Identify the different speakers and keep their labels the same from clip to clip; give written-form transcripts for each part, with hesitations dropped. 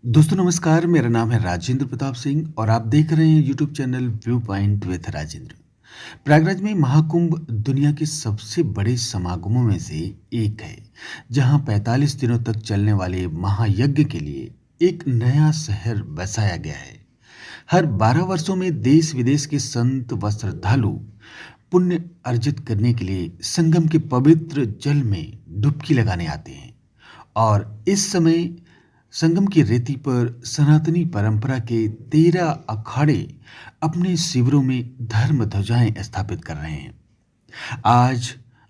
Speaker 1: दोस्तों नमस्कार, मेरा नाम है राजेंद्र प्रताप सिंह और आप देख रहे हैं YouTube channel view point with Rajendra. Prayagraj में महाकुंभ दुनिया के सबसे बड़े समागमों में से एक है, जहां 45 दिनों तक चलने वाले महायज्ञ के लिए एक नया शहर बसाया गया है। हर 12 वर्षों में देश विदेश के संत व श्रद्धालु पुण्य अर्जित करने के लिए संगम के पवित्र जल में डुबकी लगाने आते हैं और इस समय संगम की रेती पर सनातनी परंपरा के 13 अखाड़े अपने शिविरों में धर्म ध्वजाएं स्थापित कर रहे हैं। आज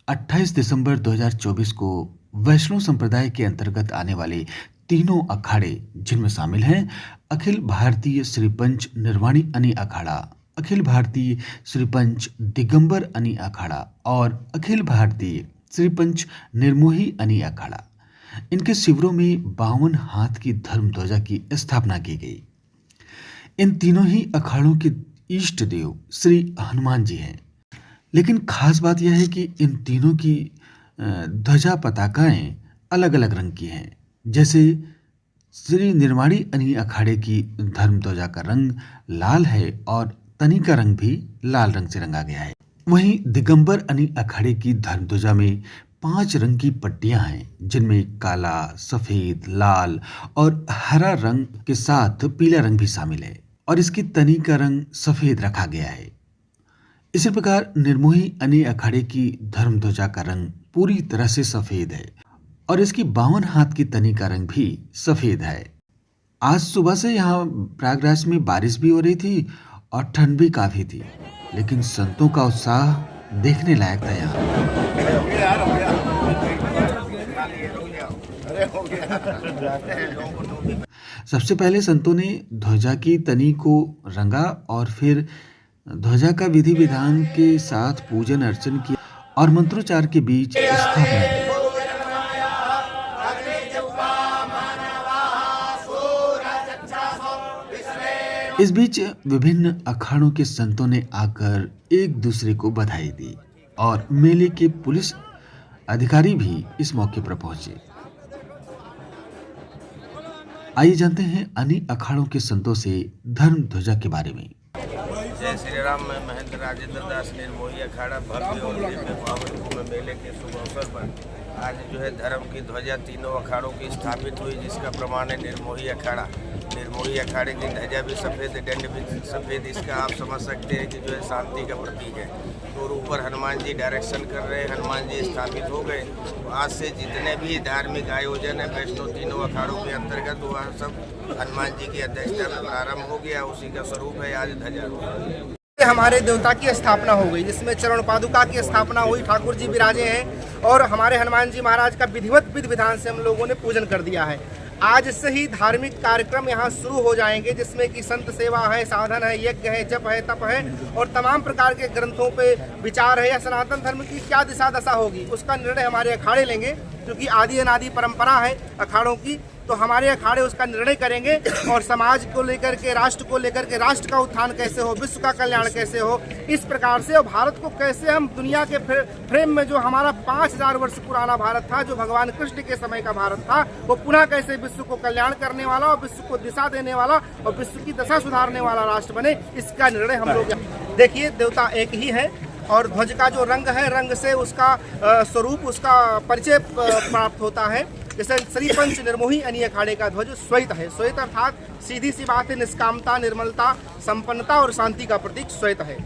Speaker 1: 28 दिसंबर 2024 को वैष्णव संप्रदाय के अंतर्गत आने वाले तीनों अखाड़े, जिनमें शामिल हैं अखिल भारतीय श्री पंच निर्वाणी अनि अखाड़ा, अखिल भारतीय श्री पंच दिगंबर अनि अखाड़ा और अखिल भारतीय श्री पंच निर्मोही अनि अखाड़ा, इनके शिविरों में 52 हाथ की धर्म ध्वजा की स्थापना की गई। इन तीनों ही अखाड़ों के इष्ट देव श्री हनुमान जी हैं। लेकिन खास बात यह है कि इन तीनों की ध्वजा पताकाएं अलग अलग रंग की हैं। जैसे श्री निर्वाणी अनि अखाड़े की धर्म ध्वजा का रंग लाल है और तनी का रंग भी लाल रंग से रंगा गया है। वहीं दिगंबर अनि अखाड़े की धर्म ध्वजा में 5 रंग की पट्टियां हैं, जिनमें काला, सफेद, लाल और हरा रंग के साथ पीला रंग भी शामिल है और इसकी तनी का रंग सफेद रखा गया है। इसी प्रकार निर्मोही अनि अखाड़े की धर्म ध्वजा का रंग पूरी तरह से सफेद है और इसकी 52 हाथ की तनी का रंग भी सफेद है। आज सुबह से यहाँ प्रयागराज में बारिश भी हो रही थी और ठंड भी काफी थी, लेकिन संतों का उत्साह देखने लायक था। यहाँ सबसे पहले संतों ने ध्वजा की तनी को रंगा और फिर ध्वजा का विधि विधान के साथ पूजन अर्चन किया और मंत्रोच्चार के बीच स्थापना की। इस बीच विभिन्न अखाड़ों के संतों ने आकर एक दूसरे को बधाई दी और मेले के पुलिस अधिकारी भी इस मौके पर पहुंचे। आइए जानते हैं अन्य अखाड़ों के संतों से धर्म ध्वजा के बारे में।
Speaker 2: जय श्री राम। मैं महेंद्र राजेंद्र दास निर्मोही अखाड़ा भव्य और दिव्य पावन कुंभ मेले के शुभ अवसर पर आज जो है धर्म की ध्वजा तीनों अखाड़ों की स्थापित हुई, जिसका प्रमाण है निर्मोही अखाड़ा। निर्मोही अखाड़े की ध्वजा भी सफ़ेद, दंड भी सफ़ेद। इसका आप समझ सकते हैं कि जो है शांति का प्रतीक है। और ऊपर हनुमान जी डायरेक्शन कर रहे हैं, हनुमान जी स्थापित हो गए। तो आज से जितने भी धार्मिक आयोजन है वैष्णव तीनों अखाड़ों के अंतर्गत, वह सब हनुमान जी की अध्यक्षता में प्रारंभ हो गया। उसी का स्वरूप है आज ध्वजारोहण।
Speaker 3: हमारे देवता की स्थापना हो गई, जिसमें चरण पादुका की स्थापना हुई, ठाकुर जी विराजे हैं और हमारे हनुमान जी महाराज का विधिवत विधि विधान से हम लोगों ने पूजन कर दिया है। आज से ही धार्मिक कार्यक्रम यहाँ शुरू हो जाएंगे, जिसमें कि संत सेवा है, साधन है, यज्ञ है, जप है, तप है और तमाम प्रकार के ग्रंथों पे विचार है या सनातन धर्म की क्या दिशा दशा होगी उसका निर्णय हमारे अखाड़े लेंगे, क्योंकि आदि अनादि परंपरा है अखाड़ों की। तो हमारे अखाड़े उसका निर्णय करेंगे और समाज को लेकर के, राष्ट्र को लेकर के, राष्ट्र का उत्थान कैसे हो, विश्व का कल्याण कैसे हो, इस प्रकार से, और भारत को कैसे हम दुनिया के फ्रेम में, जो हमारा 5000 वर्ष पुराना भारत था, जो भगवान कृष्ण के समय का भारत था, वो पुनः कैसे विश्व को कल्याण करने वाला और विश्व को दिशा देने वाला और विश्व की दशा सुधारने वाला राष्ट्र बने, इसका निर्णय हम लोग। देखिए, देवता एक ही है और ध्वज का जो रंग है, रंग से उसका स्वरूप, उसका परिचय प्राप्त होता है। जैसे श्री पंच निर्मोही अनि अखाड़े का ध्वज श्वेत है। श्वेत अर्थात सीधी सी बात है, निष्कामता, निर्मलता, संपन्नता और शांति का प्रतीक श्वेत है।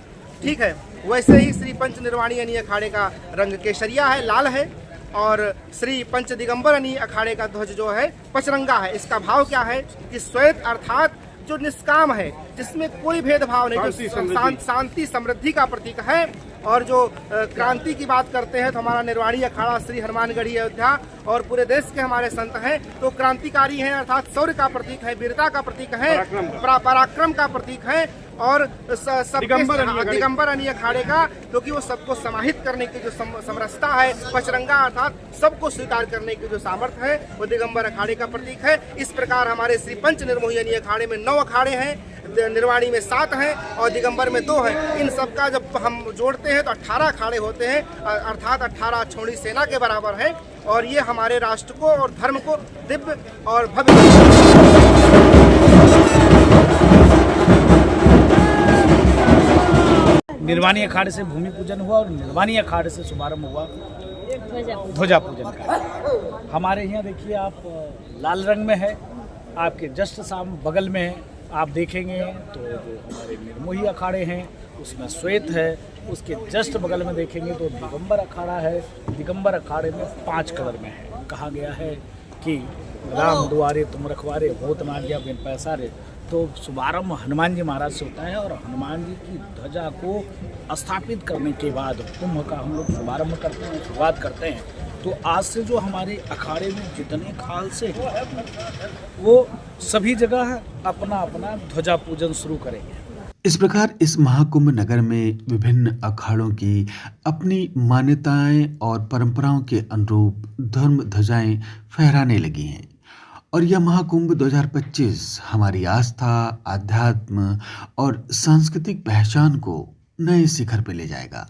Speaker 3: ठीक है, वैसे ही श्री पंच निर्वाणी अनि अखाड़े का रंग केसरिया है, लाल है। और श्री पंच दिगंबर अनि अखाड़े का ध्वज जो है पचरंगा है। इसका भाव क्या है कि श्वेत अर्थात जो निष्काम है, जिसमें कोई भेदभाव नहीं, जो शांति समृद्धि का प्रतीक है। और जो क्रांति की बात करते हैं तो हमारा निर्वाणी अखाड़ा श्री हनुमानगढ़ी अयोध्या और पूरे देश के हमारे संत हैं, तो क्रांतिकारी हैं, अर्थात शौर्य का प्रतीक है, वीरता का प्रतीक है, पराक्रम का प्रतीक है। और दिगंबर अनि अखाड़े का, क्योंकि वो सबको समाहित करने की जो समरसता है, पचरंगा अर्थात सबको स्वीकार करने की जो सामर्थ्य है, वो दिगंबर अखाड़े का प्रतीक है। इस प्रकार हमारे श्री पंच निर्मोही अनि अखाड़े में 9 अखाड़े हैं, निर्वाणी में 7 हैं और दिगंबर में 2 हैं। इन सब का जब हम जोड़ते हैं तो 18 अखाड़े होते हैं, अर्थात 18 छोड़ी सेना के बराबर है। और ये हमारे राष्ट्र को और धर्म को दिव्य और भव्य
Speaker 4: निर्वाणी अखाड़े से भूमि पूजन हुआ और निर्वाणी अखाड़े से शुभारंभ हुआ ध्वजा पूजन का। हमारे यहाँ देखिए आप लाल रंग में है, आपके जस्ट साम बगल में है, आप देखेंगे तो जो हमारे निर्मोही अखाड़े हैं उसमें श्वेत है, उसके जस्ट बगल में देखेंगे तो दिगंबर अखाड़ा है, दिगंबर अखाड़े में 5 कलर में है। कहा गया है कि राम द्वारे तुम रखवारे होत ना गया बिन पैसारे। तो शुभारंभ हनुमान जी महाराज से होता है और हनुमान जी की ध्वजा को स्थापित करने के बाद कुंभ का हम लोग शुभारंभ करते हैं, शुरुआत करते हैं। तो आज से जो हमारे अखाड़े में जितने खाल से हैं वो सभी जगह अपना अपना ध्वजा पूजन शुरू करेंगे।
Speaker 1: इस प्रकार इस महाकुंभ नगर में विभिन्न अखाड़ों की अपनी मान्यताएं और परंपराओं के अनुरूप धर्म ध्वजाएं फहराने लगी हैं और यह महाकुंभ 2025 हमारी आस्था, आध्यात्म और सांस्कृतिक पहचान को नए शिखर पर ले जाएगा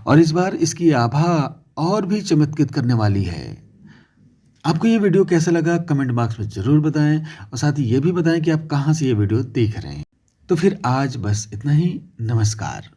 Speaker 1: और इस बार इसकी आभा और भी चमत्कृत करने वाली है। आपको ये वीडियो कैसा लगा कमेंट बॉक्स में ज़रूर बताएं और साथ ही ये भी बताएं कि आप कहाँ से ये वीडियो देख रहे हैं। तो फिर आज बस इतना ही। नमस्कार।